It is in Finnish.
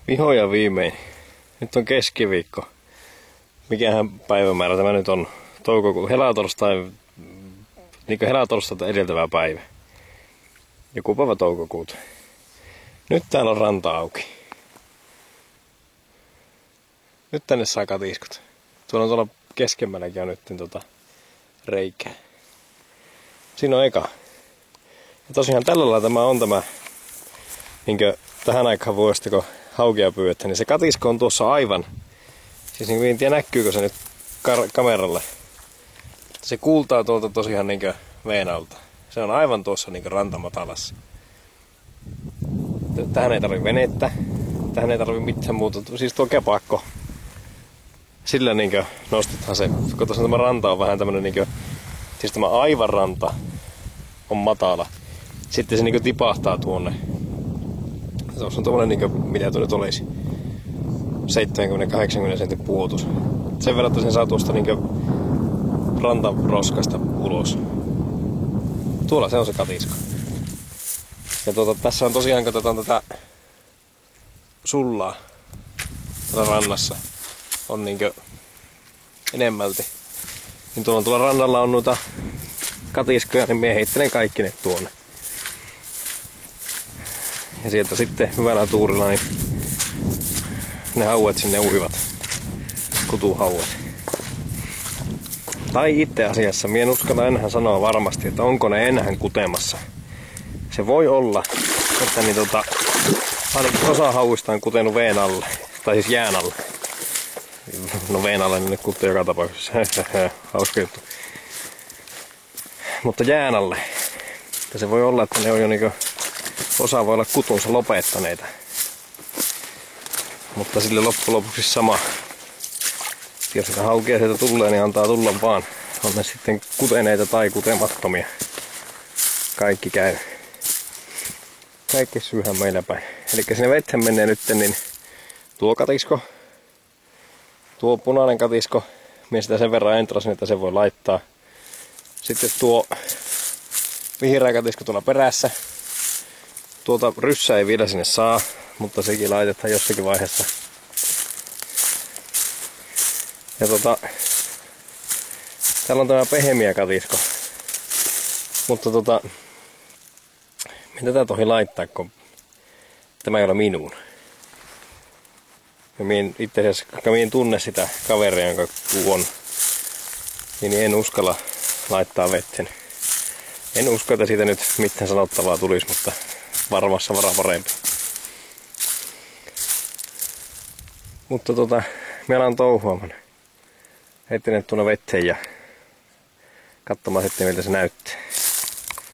Vihoin ja viimein. Nyt on keskiviikko. Mikähän päivämäärä tämä nyt on? Toukokuun helatorstai, niin kuin helatorstai edeltävä päivä. Joku päivä toukokuuta. Nyt täällä on ranta auki. Nyt tänne saa katiskot. Tuolla keskemmälläkin on nyt reikää. Siinä on eka. Ja tosiaan tällä lailla tämä on tämä, niinkö tähän aikaan vuodesta kun haukia pyydettä, niin se katisko on tuossa aivan. Siis niin en tiedä näkyykö se nyt kameralle. Se kuultaa tuolta tosiaan niinkö veen alta. Se on aivan tuossa niinkö rantamatalassa. Tähän ei tarvi venettä. Tähän ei tarvi mitään muuta. Siis tuo kepakko. Sillä niinkö nostetaan se. Kun tuossa tämä ranta on vähän tämmönen niinkö. Siis tämä aivan ranta on matala. Sitten se niinkö tipahtaa tuonne. Tuossa on tommonen niinkö, mitä tuo nyt olisi. 70-80 sentin puotus. Sen verran, että sen saa tuosta niinkö rantaroskasta ulos. Tuolla se on se katisko. Ja tässä on tosiaan, katsotaan tätä sullaa täällä rannassa. On niinkö enemmälti. Niin tuolla rannalla on noita katiskoja, niin mie heittelen kaikki ne tuonne. Ja sieltä sitten hyvällä tuurilla niin ne hauet sinne uivat. Kutuhauet. Tai itse asiassa, mie en uskalla enää sanoa varmasti, että onko ne enää kutemassa. Se voi olla, että niin ainakin osa hauista on kutenut veen alle. Tai siis jään alle. No veen alle niin ne kuttu joka tapauksessa. Hauska juttu. Mutta jään alle. Ja se voi olla, että ne on jo niinku, osa voi olla kutunsa lopettaneita. Mutta sille loppujen lopuksi sama. Jos sitä haukia sieltä tulee, niin antaa tulla vaan. On ne sitten kuteneita tai kutemattomia. Kaikki käy. Kaikki syyhän meillä päin. Eli sinne veteen menee nyt niin tuo katisko. Tuo punainen katisko. Mie sitä sen verran entrasin, että se voi laittaa. Sitten tuo vihreä katisko tuolla perässä. Tuota ryssää ei vielä sinne saa, mutta sekin laitetaan jossakin vaiheessa. Ja täällä on tämä pehmeä katisko. Mutta mitä tätä tohi laittaa, kun tämä ei ole minun. Ja itse asiassa, koska en tunne sitä kaveria, jonka on, niin en uskalla laittaa vetten. En usko, että siitä nyt mitään sanottavaa tulisi, mutta varmassa vara parempi. Mutta me alan touhuamaan. Heittelen tuonne veteen ja katsomaan sitten miltä se näyttää.